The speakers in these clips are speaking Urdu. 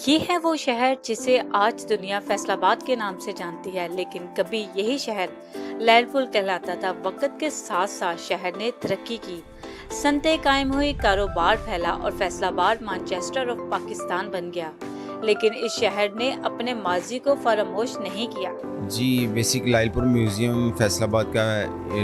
یہ ہے وہ شہر جسے آج دنیا فیصل کے نام سے جانتی ہے، لیکن کبھی یہی شہر لالپور کہلاتا تھا۔ وقت کے ساتھ ساتھ شہر نے ترقی کی، صنعتیں قائم ہوئی، کاروبار پھیلا اور فیصل آباد مانچسٹر آف پاکستان بن گیا، لیکن اس شہر نے اپنے ماضی کو فراموش نہیں کیا۔ جی بیسک لالپور میوزیم فیصل آباد کا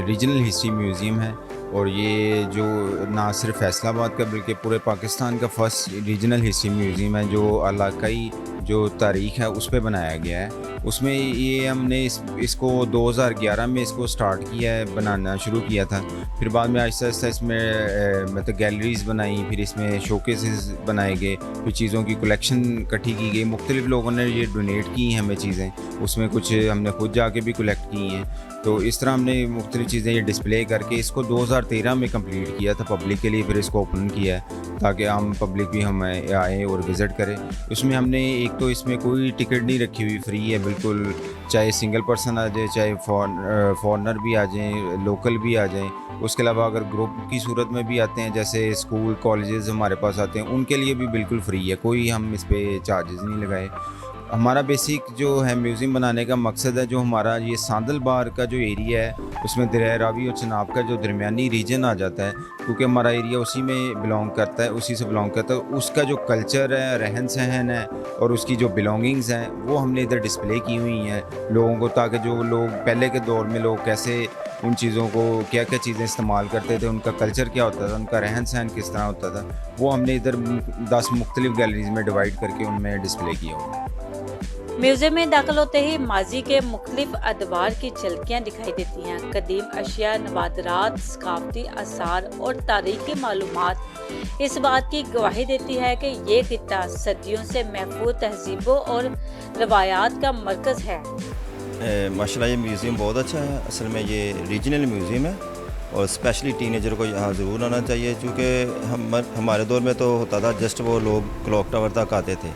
ریجنل ہسٹری میوزیم ہے، اور یہ جو نہ صرف فیصل آباد کا بلکہ پورے پاکستان کا فرسٹ ریجنل ہسٹری میوزیم ہے جو علاقائی جو تاریخ ہے اس پہ بنایا گیا ہے۔ اس میں یہ ہم نے اس کو 2011 میں اس کو سٹارٹ کیا ہے، بنانا شروع کیا تھا۔ پھر بعد میں آہستہ آہستہ اس میں مطلب گیلریز بنائیں، پھر اس میں شوکیسز بنائے گئے، پھر چیزوں کی کلیکشن اکٹھی کی گئی۔ مختلف لوگوں نے یہ ڈونیٹ کی ہیں ہمیں چیزیں، اس میں کچھ ہم نے خود جا کے بھی کلیکٹ کی ہیں۔ تو اس طرح ہم نے مختلف چیزیں یہ ڈسپلے کر کے اس کو 2013 میں کمپلیٹ کیا تھا پبلک کے لیے، پھر اس کو اوپن کیا ہے تاکہ عام پبلک بھی ہمیں آئیں اور وزٹ کرے۔ اس میں ہم نے ایک تو اس میں کوئی ٹکٹ نہیں رکھی ہوئی، فری ہے بالکل، چاہے سنگل پرسن آ جائے، چاہے فارنر بھی آ جائیں، لوکل بھی آ جائیں۔ اس کے علاوہ اگر گروپ کی صورت میں بھی آتے ہیں، جیسے اسکول کالجز ہمارے پاس آتے ہیں، ان کے لیے بھی بالکل فری ہے، کوئی ہم اس پہ چارجز نہیں لگائے۔ ہمارا بیسک جو ہے میوزیم بنانے کا مقصد ہے، جو ہمارا یہ ساندل بار کا جو ایریا ہے اس میں دریائے راوی اور چناب کا جو درمیانی ریجن آ جاتا ہے، کیونکہ ہمارا ایریا اسی میں بلانگ کرتا ہے، اسی سے بلانگ کرتا ہے، اس کا جو کلچر ہے، رہن سہن ہے اور اس کی جو بلانگنگز ہیں وہ ہم نے ادھر ڈسپلے کی ہوئی ہیں لوگوں کو، تاکہ جو لوگ پہلے کے دور میں لوگ کیسے ان چیزوں کو کیا کیا چیزیں استعمال کرتے تھے، ان کا کلچر کیا ہوتا تھا، ان کا رہن سہن کس طرح ہوتا تھا، وہ ہم نے ادھر 10 مختلف گیلریز میں ڈیوائڈ کر کے ان میں ڈسپلے کیا ہوا ہے۔ میوزیم میں داخل ہوتے ہی ماضی کے مختلف ادوار کی جھلکیاں دکھائی دیتی ہیں۔ قدیم اشیاء، نوادرات، ثقافتی آثار اور تاریخی معلومات اس بات کی گواہی دیتی ہے کہ یہ خطہ صدیوں سے محفوظ تہذیبوں اور روایات کا مرکز ہے۔ ماشاءاللہ یہ میوزیم بہت اچھا ہے۔ اصل میں یہ ریجنل میوزیم ہے اور اسپیشلی ٹین ایجر کو یہاں ضرور آنا چاہیے، چونکہ ہمارے دور میں تو ہوتا تھا جسٹ وہ لوگ کلاک ٹاور تک آتے تھے،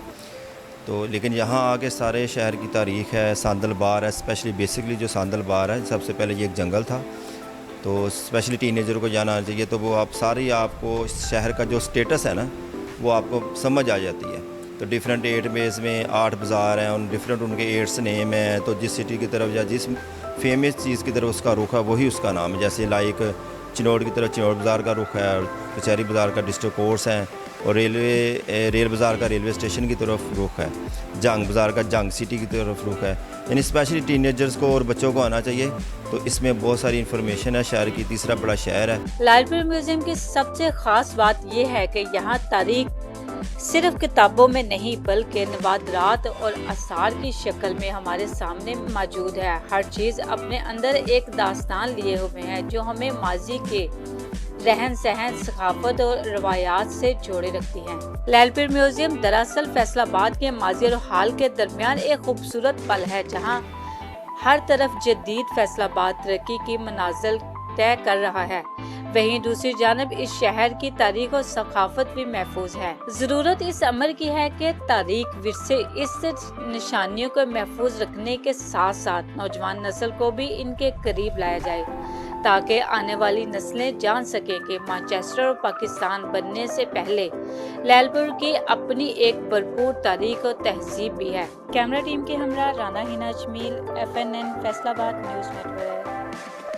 تو لیکن یہاں آگے سارے شہر کی تاریخ ہے۔ ساندل بار ہے، اسپیشلی بیسکلی جو ساندل بار ہے، سب سے پہلے یہ ایک جنگل تھا، تو اسپیشلی ٹین ایجر کو جانا چاہیے، تو وہ آپ کو شہر کا جو سٹیٹس ہے نا وہ آپ کو سمجھ آ جاتی ہے۔ تو ڈیفرنٹ 8 بیس میں 8 بازار ہیں، ڈیفرنٹ ان کے 8 نیم ہیں، تو جس سٹی کی طرف یا جس فیمس چیز کی طرف اس کا رخ ہے وہی اس کا نام ہے۔ جیسے لائک چنوڑ کی طرف چنوڑ بازار کا رخ ہے، اور کچہری بازار کا ڈسٹرکٹ کورس ہے، اور ریل بازار کا ریلوے اسٹیشن کی طرف رخ ہے، جنگ بازار کا جنگ سٹی کی طرف رخ ہے۔ یعنی اسپیشلی ٹین ایجرز کو اور بچوں کو آنا چاہیے، تو اس میں بہت ساری انفارمیشن ہے شہر کی، تیسرا بڑا شہر ہے۔ لالپور میوزیم کی سب سے خاص بات یہ ہے کہ یہاں تاریخ صرف کتابوں میں نہیں بلکہ نوادرات اور آثار کی شکل میں ہمارے سامنے موجود ہے۔ ہر چیز اپنے اندر ایک داستان لیے ہوئے ہے جو ہمیں ماضی کے رہن سہن، ثقافت اور روایات سے جوڑے رکھتی ہیں۔ لالپور میوزیم دراصل فیصل آباد کے ماضی اور حال کے درمیان ایک خوبصورت پل ہے، جہاں ہر طرف جدید فیصل آباد ترقی کی منازل طے کر رہا ہے، وہیں دوسری جانب اس شہر کی تاریخ اور ثقافت بھی محفوظ ہے۔ ضرورت اس امر کی ہے کہ تاریخ ورثے اس نشانیوں کو محفوظ رکھنے کے ساتھ ساتھ نوجوان نسل کو بھی ان کے قریب لایا جائے، تاکہ آنے والی نسلیں جان سکیں کہ مانچسٹر اور پاکستان بننے سے پہلے لالپور کی اپنی ایک بھرپور تاریخ اور تہذیب بھی ہے۔ کیمرہ ٹیم کے ہمراہ رانا ہینا جمیل، FNN فیصل آباد نیوز نیٹ ورک۔